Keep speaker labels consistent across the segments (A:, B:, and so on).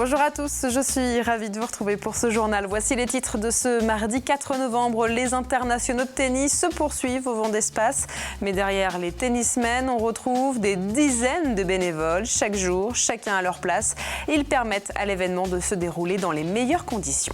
A: Bonjour à tous, je suis ravie de vous retrouver pour ce journal. Voici les titres de ce mardi 4 novembre. Les internationaux de tennis se poursuivent au vent d'espace. Mais derrière les tennismen, on retrouve des dizaines de bénévoles. Chaque jour, chacun à leur place. Ils permettent à l'événement de se dérouler dans les meilleures conditions.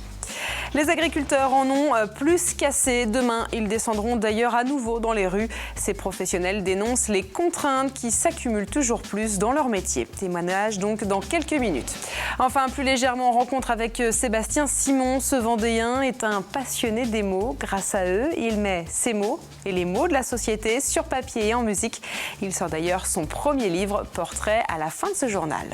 A: Les agriculteurs en ont plus qu'assez. Demain, ils descendront d'ailleurs à nouveau dans les rues. Ces professionnels dénoncent les contraintes qui s'accumulent toujours plus dans leur métier. Témoignage donc dans quelques minutes. Enfin, plus légèrement, rencontre avec Sébastien Simon. Ce Vendéen est un passionné des mots. Grâce à eux, il met ses mots et les mots de la société sur papier et en musique. Il sort d'ailleurs son premier livre, Portrait, à la fin de ce journal.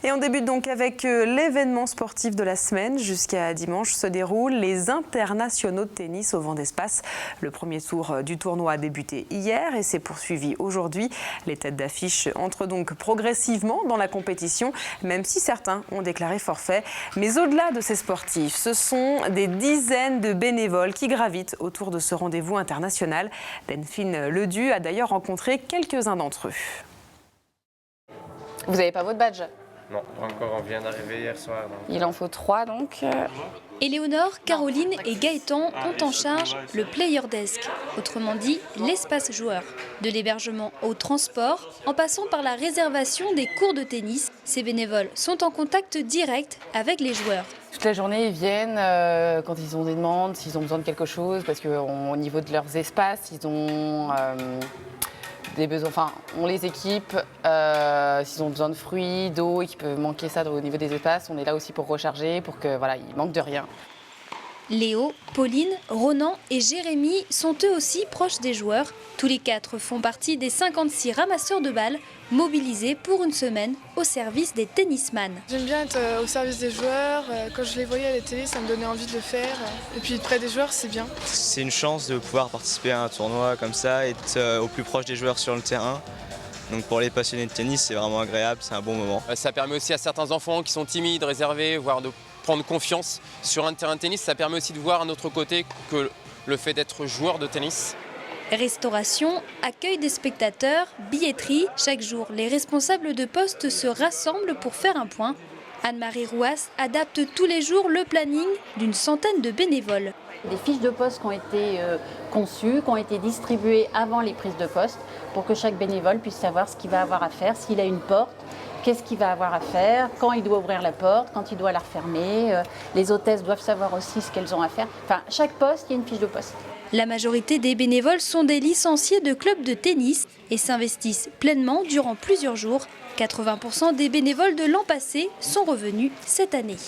A: Et on débute donc avec l'événement sportif de la semaine. Jusqu'à dimanche se déroulent les internationaux de tennis au vent d'espace. Le premier tour du tournoi a débuté hier et s'est poursuivi aujourd'hui. Les têtes d'affiche entrent donc progressivement dans la compétition, même si certains ont déclaré forfait. Mais au-delà de ces sportifs, ce sont des dizaines de bénévoles qui gravitent autour de ce rendez-vous international. Benfine Ledu a d'ailleurs rencontré quelques-uns d'entre eux.
B: Vous n'avez pas votre badge ?
C: Non, pas encore, on vient d'arriver hier soir. Donc...
B: Il en faut 3 donc.
D: Éléonore, Caroline et Gaëtan ont en charge le Player Desk, autrement dit l'espace joueur. De l'hébergement au transport, en passant par la réservation des cours de tennis, ces bénévoles sont en contact direct avec les joueurs.
B: Toute la journée, ils viennent quand ils ont des demandes, s'ils ont besoin de quelque chose, parce qu'au niveau de leurs espaces, ils ont... des besoins, enfin, on les équipe, s'ils ont besoin de fruits, d'eau et qu'ils peuvent manquer ça au niveau des espaces, on est là aussi pour recharger, pour que voilà, ils manquent de rien.
D: Léo, Pauline, Ronan et Jérémy sont eux aussi proches des joueurs. Tous les 4 font partie des 56 ramasseurs de balles mobilisés pour une semaine au service des tennisman.
E: J'aime bien être au service des joueurs. Quand je les voyais à la télé, ça me donnait envie de le faire. Et puis près des joueurs, c'est bien.
F: C'est une chance de pouvoir participer à un tournoi comme ça, être au plus proche des joueurs sur le terrain. Donc pour les passionnés de tennis, c'est vraiment agréable, c'est un bon moment.
G: Ça permet aussi à certains enfants qui sont timides, réservés, voire de prendre confiance sur un terrain de tennis. Ça permet aussi de voir un autre côté que le fait d'être joueur de tennis.
D: Restauration, accueil des spectateurs, billetterie. Chaque jour, les responsables de poste se rassemblent pour faire un point. Anne-Marie Rouas adapte tous les jours le planning d'une centaine de bénévoles.
H: Des fiches de poste qui ont été conçues, qui ont été distribuées avant les prises de poste pour que chaque bénévole puisse savoir ce qu'il va avoir à faire, s'il a une porte, qu'est-ce qu'il va avoir à faire, quand il doit ouvrir la porte, quand il doit la refermer. Les hôtesses doivent savoir aussi ce qu'elles ont à faire. Enfin, chaque poste, il y a une fiche de poste.
D: La majorité des bénévoles sont des licenciés de clubs de tennis et s'investissent pleinement durant plusieurs jours. 80% des bénévoles de l'an passé sont revenus cette année.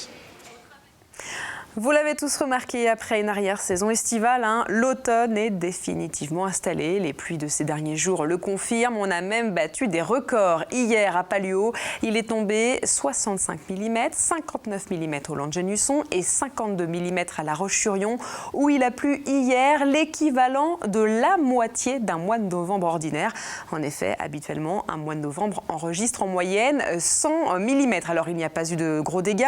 A: Vous l'avez tous remarqué, après une arrière-saison estivale, l'automne est définitivement installé. Les pluies de ces derniers jours le confirment. On a même battu des records. Hier à Palluau, il est tombé 65 mm, 59 mm au Lange-Genusson et 52 mm à La Roche-sur-Yon, où il a plu hier, l'équivalent de la moitié d'un mois de novembre ordinaire. En effet, habituellement, un mois de novembre enregistre en moyenne 100 mm. Alors, il n'y a pas eu de gros dégâts,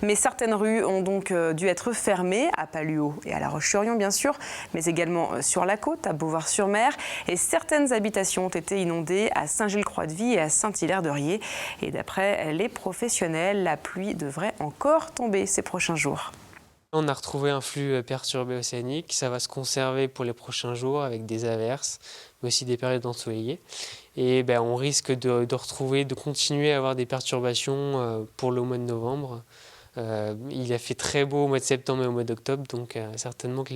A: mais certaines rues ont donc dû être fermées, à Palluau et à La Roche-sur-Yon bien sûr, mais également sur la côte, à Beauvoir-sur-Mer. Et certaines habitations ont été inondées à Saint-Gilles-Croix-de-Vie et à Saint-Hilaire-de-Riez. Et d'après les professionnels, la pluie devrait encore tomber ces prochains jours.
I: On a retrouvé un flux perturbé océanique, ça va se conserver pour les prochains jours avec des averses, mais aussi des périodes ensoleillées. Et on risque de continuer à avoir des perturbations pour le mois de novembre. Il a fait très beau au mois de septembre et au mois d'octobre, donc certainement que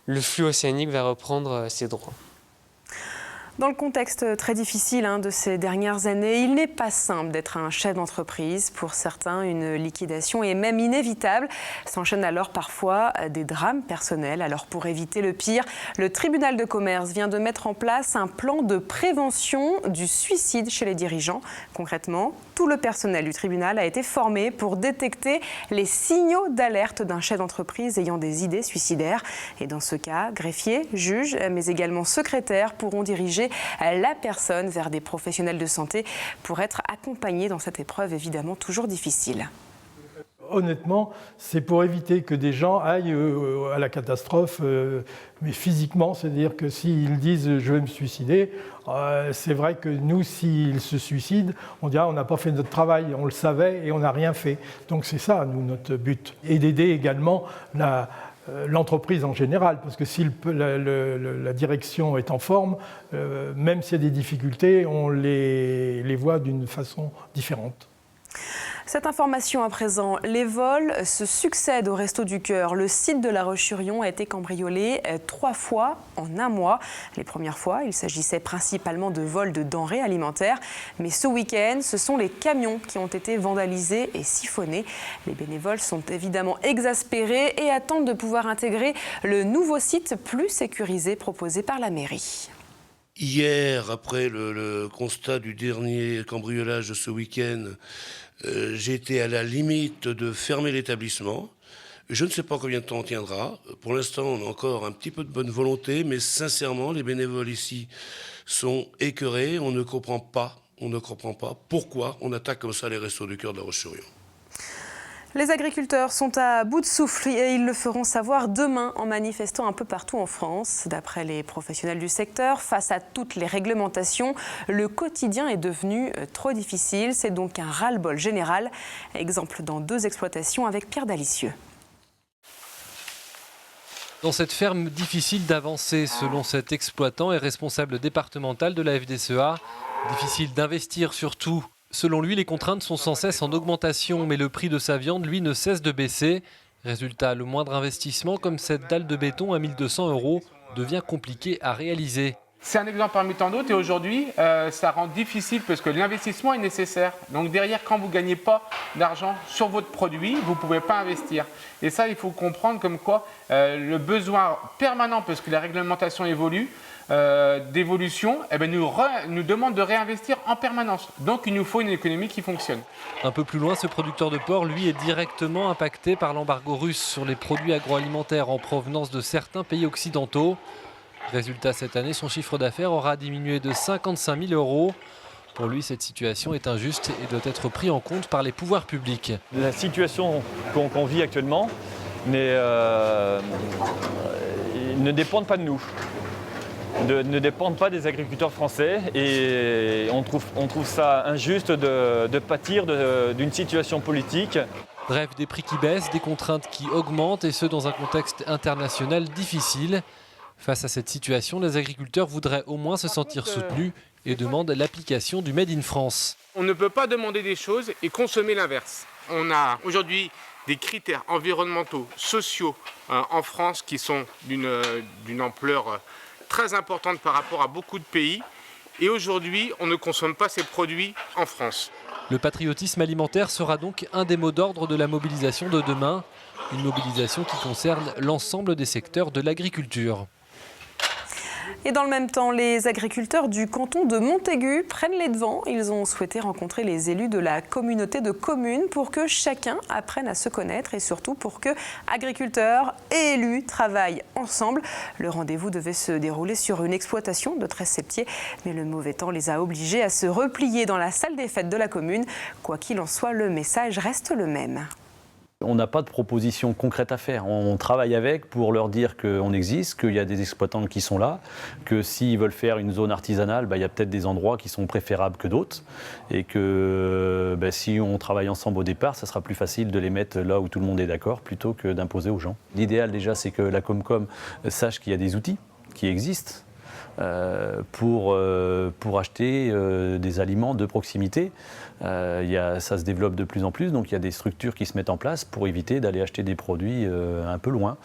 I: le flux océanique va reprendre ses droits.
A: Dans le contexte très difficile de ces dernières années, il n'est pas simple d'être un chef d'entreprise. Pour certains, une liquidation est même inévitable. S'enchaînent alors parfois des drames personnels. Alors pour éviter le pire, le tribunal de commerce vient de mettre en place un plan de prévention du suicide chez les dirigeants. Concrètement, tout le personnel du tribunal a été formé pour détecter les signaux d'alerte d'un chef d'entreprise ayant des idées suicidaires. Et dans ce cas, greffiers, juges, mais également secrétaires pourront diriger la personne vers des professionnels de santé pour être accompagnés dans cette épreuve évidemment toujours difficile.
J: honnêtement, c'est pour éviter que des gens aillent à la catastrophe, mais physiquement, c'est-à-dire que s'ils disent « je vais me suicider », c'est vrai que nous, s'ils se suicident, on dira « on n'a pas fait notre travail, on le savait et on n'a rien fait ». Donc c'est ça, nous, notre but. Et d'aider également l'entreprise en général, parce que si la direction est en forme, même s'il y a des difficultés, on les voit d'une façon différente.
A: Cette information à présent, les vols se succèdent au Resto du Cœur. Le site de La Roche-sur-Yon a été cambriolé 3 fois en un mois. Les premières fois, il s'agissait principalement de vols de denrées alimentaires. Mais ce week-end, ce sont les camions qui ont été vandalisés et siphonnés. Les bénévoles sont évidemment exaspérés et attendent de pouvoir intégrer le nouveau site plus sécurisé proposé par la mairie.
K: Hier, après le constat du dernier cambriolage de ce week-end, j'ai été à la limite de fermer l'établissement. Je ne sais pas combien de temps on tiendra. Pour l'instant, on a encore un petit peu de bonne volonté, mais sincèrement, les bénévoles ici sont écœurés. On ne comprend pas pourquoi on attaque comme ça les Restos du Cœur de La Roche-sur-Yon.
A: Les agriculteurs sont à bout de souffle et ils le feront savoir demain en manifestant un peu partout en France. D'après les professionnels du secteur, face à toutes les réglementations, le quotidien est devenu trop difficile. C'est donc un ras-le-bol général. Exemple dans 2 exploitations avec Pierre Dalicieux.
L: Dans cette ferme, difficile d'avancer selon cet exploitant et responsable départemental de la FDSEA. Difficile d'investir surtout. Selon lui, les contraintes sont sans cesse en augmentation, mais le prix de sa viande, lui, ne cesse de baisser. Résultat, le moindre investissement, comme cette dalle de béton à 1 200 €, devient compliqué à réaliser.
M: C'est un exemple parmi tant d'autres et aujourd'hui, ça rend difficile parce que l'investissement est nécessaire. Donc derrière, quand vous ne gagnez pas d'argent sur votre produit, vous ne pouvez pas investir. Et ça, il faut comprendre comme quoi le besoin permanent, parce que la réglementation évolue, d'évolution, nous demande de réinvestir en permanence. Donc il nous faut une économie qui fonctionne.
L: Un peu plus loin, ce producteur de porc, lui, est directement impacté par l'embargo russe sur les produits agroalimentaires en provenance de certains pays occidentaux. Résultat, cette année, son chiffre d'affaires aura diminué de 55 000 €. Pour lui, cette situation est injuste et doit être prise en compte par les pouvoirs publics.
N: La situation qu'on vit actuellement ne dépend pas de nous. Ne dépendent pas des agriculteurs français et on trouve ça injuste de pâtir d'une situation politique.
L: Bref, des prix qui baissent, des contraintes qui augmentent et ce dans un contexte international difficile. Face à cette situation, les agriculteurs voudraient au moins se sentir soutenus et demandent l'application du Made in France.
M: On ne peut pas demander des choses et consommer l'inverse. On a aujourd'hui des critères environnementaux, sociaux en France qui sont d'une ampleur très importante par rapport à beaucoup de pays. Et aujourd'hui, on ne consomme pas ces produits en France.
L: Le patriotisme alimentaire sera donc un des mots d'ordre de la mobilisation de demain. Une mobilisation qui concerne l'ensemble des secteurs de l'agriculture.
A: Et dans le même temps, les agriculteurs du canton de Montaigu prennent les devants. Ils ont souhaité rencontrer les élus de la communauté de communes pour que chacun apprenne à se connaître et surtout pour que agriculteurs et élus travaillent ensemble. Le rendez-vous devait se dérouler sur une exploitation de 13 septiers, mais le mauvais temps les a obligés à se replier dans la salle des fêtes de la commune. Quoi qu'il en soit, le message reste le même.
O: On n'a pas de proposition concrète à faire. On travaille avec pour leur dire qu'on existe, qu'il y a des exploitants qui sont là, que s'ils veulent faire une zone artisanale, il y a peut-être des endroits qui sont préférables que d'autres et que si on travaille ensemble au départ, ça sera plus facile de les mettre là où tout le monde est d'accord plutôt que d'imposer aux gens. L'idéal déjà, c'est que la Comcom sache qu'il y a des outils qui existent pour acheter des aliments de proximité. Ça se développe de plus en plus, donc il y a des structures qui se mettent en place pour éviter d'aller acheter des produits un peu loin.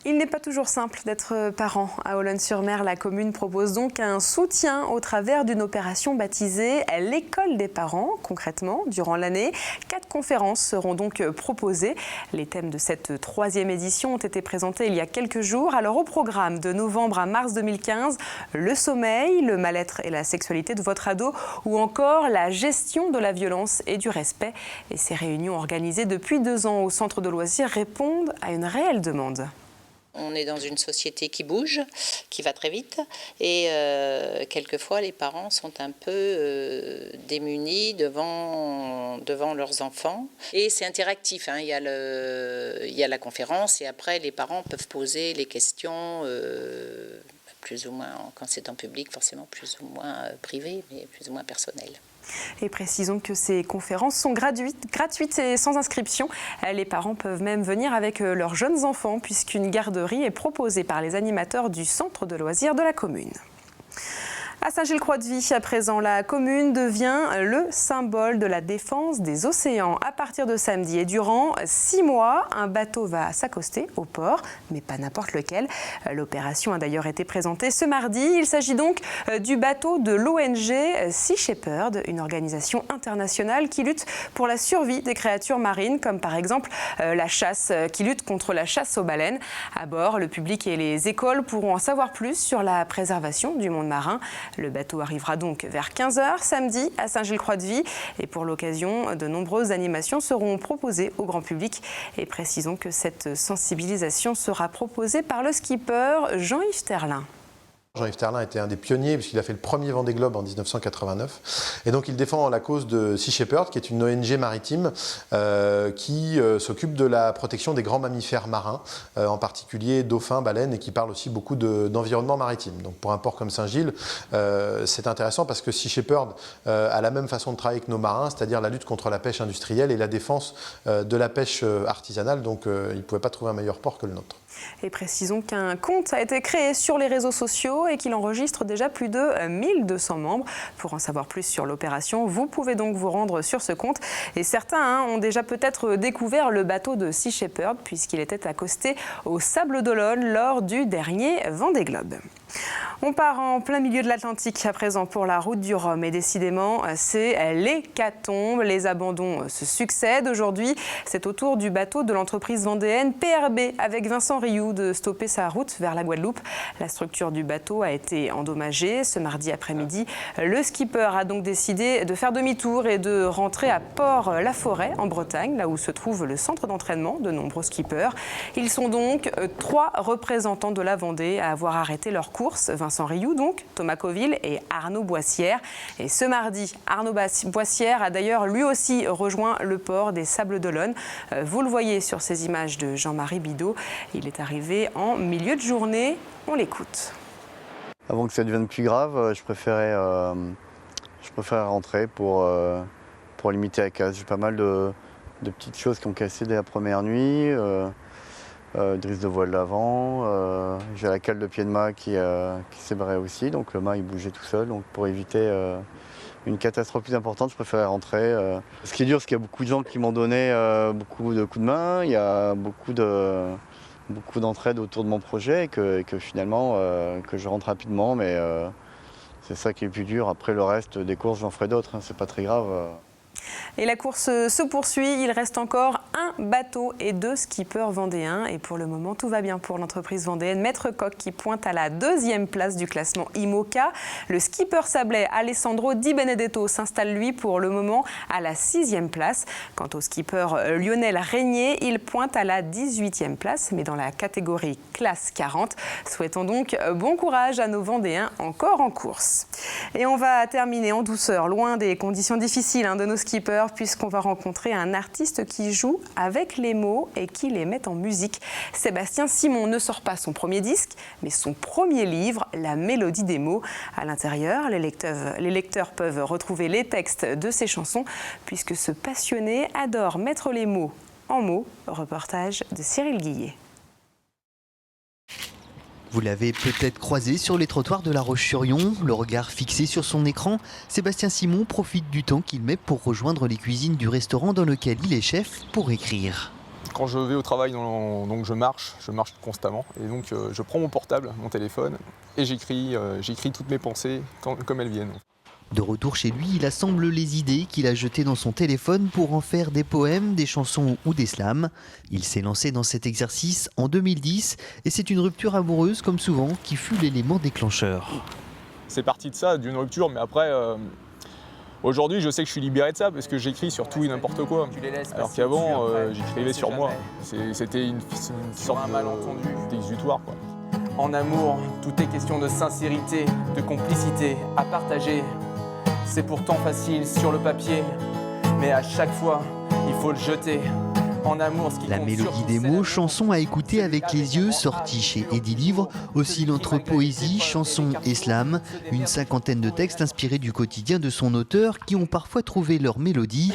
A: Il n'est pas toujours simple d'être parent. À Olonne-sur-Mer, la commune propose donc un soutien au travers d'une opération baptisée l'école des parents. Concrètement, durant l'année, 4 conférences seront donc proposées. Les thèmes de cette 3e édition ont été présentés il y a quelques jours. Alors au programme de novembre à mars 2015, le sommeil, le mal-être et la sexualité de votre ado ou encore la gestion de la violence et du respect. Et ces réunions organisées depuis 2 ans au centre de loisirs répondent à une réelle demande.
P: On est dans une société qui bouge, qui va très vite et quelquefois les parents sont un peu démunis devant leurs enfants. Et c'est interactif, hein. Il y a la conférence et après les parents peuvent poser les questions plus ou moins, quand c'est en public, forcément plus ou moins privé, mais plus ou moins personnel.
A: Et précisons que ces conférences sont gratuites et sans inscription. Les parents peuvent même venir avec leurs jeunes enfants puisqu'une garderie est proposée par les animateurs du centre de loisirs de la commune. À Saint-Gilles-Croix-de-Vie, à présent, la commune devient le symbole de la défense des océans. À partir de samedi et durant 6 mois, un bateau va s'accoster au port, mais pas n'importe lequel. L'opération a d'ailleurs été présentée ce mardi. Il s'agit donc du bateau de l'ONG Sea Shepherd, une organisation internationale qui lutte pour la survie des créatures marines, comme par exemple la chasse, qui lutte contre la chasse aux baleines. À bord, le public et les écoles pourront en savoir plus sur la préservation du monde marin. Le bateau arrivera donc vers 15h samedi à Saint-Gilles-Croix-de-Vie et pour l'occasion, de nombreuses animations seront proposées au grand public. Et précisons que cette sensibilisation sera proposée par le skipper Jean-Yves Terlin.
Q: Jean-Yves Terlin était un des pionniers puisqu'il a fait le premier Vendée Globe en 1989. Et donc il défend la cause de Sea Shepherd, qui est une ONG maritime qui s'occupe de la protection des grands mammifères marins, en particulier dauphins, baleines, et qui parle aussi beaucoup d'environnement maritime. Donc pour un port comme Saint-Gilles, c'est intéressant parce que Sea Shepherd a la même façon de travailler que nos marins, c'est-à-dire la lutte contre la pêche industrielle et la défense de la pêche artisanale. Donc il ne pouvait pas trouver un meilleur port que le nôtre.
A: Et précisons qu'un compte a été créé sur les réseaux sociaux et qu'il enregistre déjà plus de 1200 membres. Pour en savoir plus sur l'opération, vous pouvez donc vous rendre sur ce compte. Et certains ont déjà peut-être découvert le bateau de Sea Shepherd puisqu'il était accosté au Sable d'Olonne lors du dernier Vendée Globe. On part en plein milieu de l'Atlantique à présent pour la route du Rhum et décidément c'est l'hécatombe. Les abandons se succèdent. Aujourd'hui, c'est au tour du bateau de l'entreprise vendéenne PRB avec Vincent Rioux de stopper sa route vers la Guadeloupe. La structure du bateau a été endommagée. Ce mardi après-midi, le skipper a donc décidé de faire demi-tour et de rentrer à Port-la-Forêt en Bretagne, là où se trouve le centre d'entraînement de nombreux skippers. Ils sont donc 3 représentants de la Vendée à avoir arrêté leur course. Vincent Rioux donc, Thomas Coville et Arnaud Boissière. Et ce mardi, Arnaud Boissière a d'ailleurs lui aussi rejoint le port des Sables d'Olonne. Vous le voyez sur ces images de Jean-Marie Bidot. Il est arrivé en milieu de journée. On l'écoute.
R: Avant que ça devienne plus grave, je préférais rentrer pour limiter la casse. J'ai pas mal de petites choses qui ont cassé dès la première nuit. Drisse de voile d'avant, j'ai la cale de pied de mât qui s'est barrée aussi, donc le mât il bougeait tout seul. Donc pour éviter une catastrophe plus importante, je préférais rentrer. Ce qui est dur, c'est qu'il y a beaucoup de gens qui m'ont donné beaucoup de coups de main, il y a beaucoup d'entraide autour de mon projet et que finalement que je rentre rapidement, mais c'est ça qui est le plus dur. Après le reste des courses, j'en ferai d'autres, hein, c'est pas très grave.
A: Et la course se poursuit. Il reste encore un bateau et 2 skippers vendéens. Et pour le moment, tout va bien pour l'entreprise vendéenne Maître Coq qui pointe à la 2e place du classement IMOCA. Le skipper sablais Alessandro Di Benedetto s'installe lui pour le moment à la 6e place. Quant au skipper Lionel Régnier, il pointe à la 18e place, mais dans la catégorie classe 40. Souhaitons donc bon courage à nos Vendéens encore en course. Et on va terminer en douceur, loin des conditions difficiles de nos skippers, puisqu'on va rencontrer un artiste qui joue avec les mots et qui les met en musique. Sébastien Simon ne sort pas son premier disque, mais son premier livre, La Mélodie des mots. À l'intérieur, les lecteurs peuvent retrouver les textes de ses chansons, puisque ce passionné adore mettre les mots en mots. Reportage de Cyril Guillet.
S: Vous l'avez peut-être croisé sur les trottoirs de La Roche-sur-Yon, le regard fixé sur son écran. Sébastien Simon profite du temps qu'il met pour rejoindre les cuisines du restaurant dans lequel il est chef pour écrire.
T: Quand je vais au travail, donc je marche constamment. Et donc je prends mon portable, mon téléphone, et j'écris toutes mes pensées comme elles viennent.
S: De retour chez lui, il assemble les idées qu'il a jetées dans son téléphone pour en faire des poèmes, des chansons ou des slams. Il s'est lancé dans cet exercice en 2010 et c'est une rupture amoureuse, comme souvent, qui fut l'élément déclencheur.
T: C'est parti de ça, d'une rupture, mais après, Aujourd'hui, je sais que je suis libéré de ça parce que j'écris sur tout et n'importe quoi. Alors qu'avant, j'écrivais sur moi. C'était une sorte d'exutoire, quoi.
U: En amour, tout est question de sincérité, de complicité à partager. C'est pourtant facile sur le papier, mais à chaque fois, il faut le jeter. En amour, ce qui
S: La
U: compte
S: mélodie
U: surtout,
S: des
U: c'est
S: mots, chanson à écouter avec les yeux, sortie chez Eddy Livre, oscille entre poésie, chanson et slam. Une cinquantaine de textes inspirés du quotidien de son auteur qui ont parfois trouvé leur mélodie.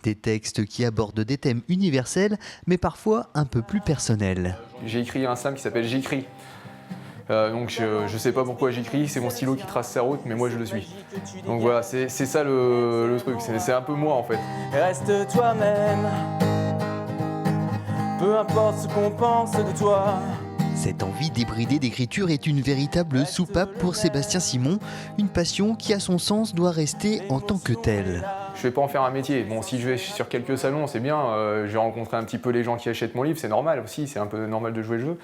S: Des textes qui abordent des thèmes universels, mais parfois un peu plus personnels.
T: J'ai écrit un slam qui s'appelle J'écris. Donc je sais pas pourquoi j'écris, c'est mon stylo qui trace sa route, mais moi je le suis. Donc voilà, c'est ça le truc, c'est un peu moi en fait.
U: Reste toi-même, peu importe ce qu'on pense de toi.
S: Cette envie débridée d'écriture est une véritable soupape pour Sébastien Simon, une passion qui à son sens doit rester en tant que telle.
T: Je vais pas en faire un métier. Bon, si je vais sur quelques salons, c'est bien, je vais rencontrer un petit peu les gens qui achètent mon livre, c'est normal aussi, c'est un peu normal de jouer le jeu.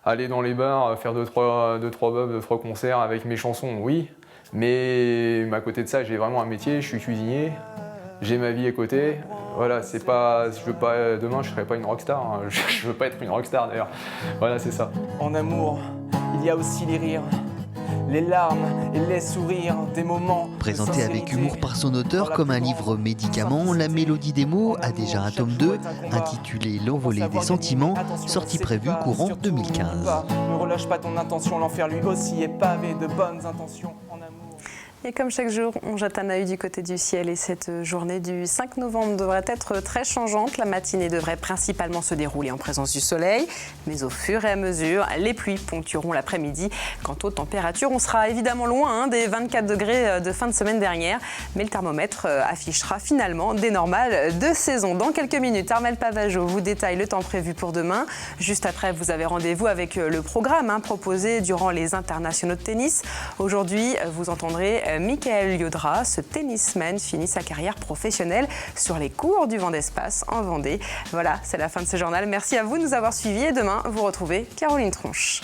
T: Aller dans les bars, faire 2-3 bubs, 2-3 concerts avec mes chansons, oui. Mais à côté de ça, j'ai vraiment un métier, je suis cuisinier, j'ai ma vie à côté. Voilà, c'est pas, je veux pas, demain je serai pas une rockstar, hein. Je veux pas être une rockstar d'ailleurs. Voilà, c'est ça.
U: En amour, il y a aussi les rires, les larmes et les sourires, des moments.
S: Présenté avec humour par son auteur comme un livre médicament, La mélodie des mots a déjà un tome 2 intitulé L'envolée des sentiments, sortie prévue courant 2015.
U: Ne relâche pas ton intention, l'enfer lui aussi est pavé de bonnes intentions.
A: Et comme chaque jour, on jette un œil du côté du ciel et cette journée du 5 novembre devrait être très changeante. La matinée devrait principalement se dérouler en présence du soleil, mais au fur et à mesure, les pluies ponctueront l'après-midi. Quant aux températures, on sera évidemment loin des 24 degrés de fin de semaine dernière, mais le thermomètre affichera finalement des normales de saison. Dans quelques minutes, Armelle Pavageau vous détaille le temps prévu pour demain. Juste après, vous avez rendez-vous avec le programme proposé durant les internationaux de tennis. Aujourd'hui, vous entendrez Mickaël Liodra, ce tennisman, finit sa carrière professionnelle sur les cours du Vent d'Espace en Vendée. Voilà, c'est la fin de ce journal. Merci à vous de nous avoir suivis et demain, vous retrouvez Caroline Tronche.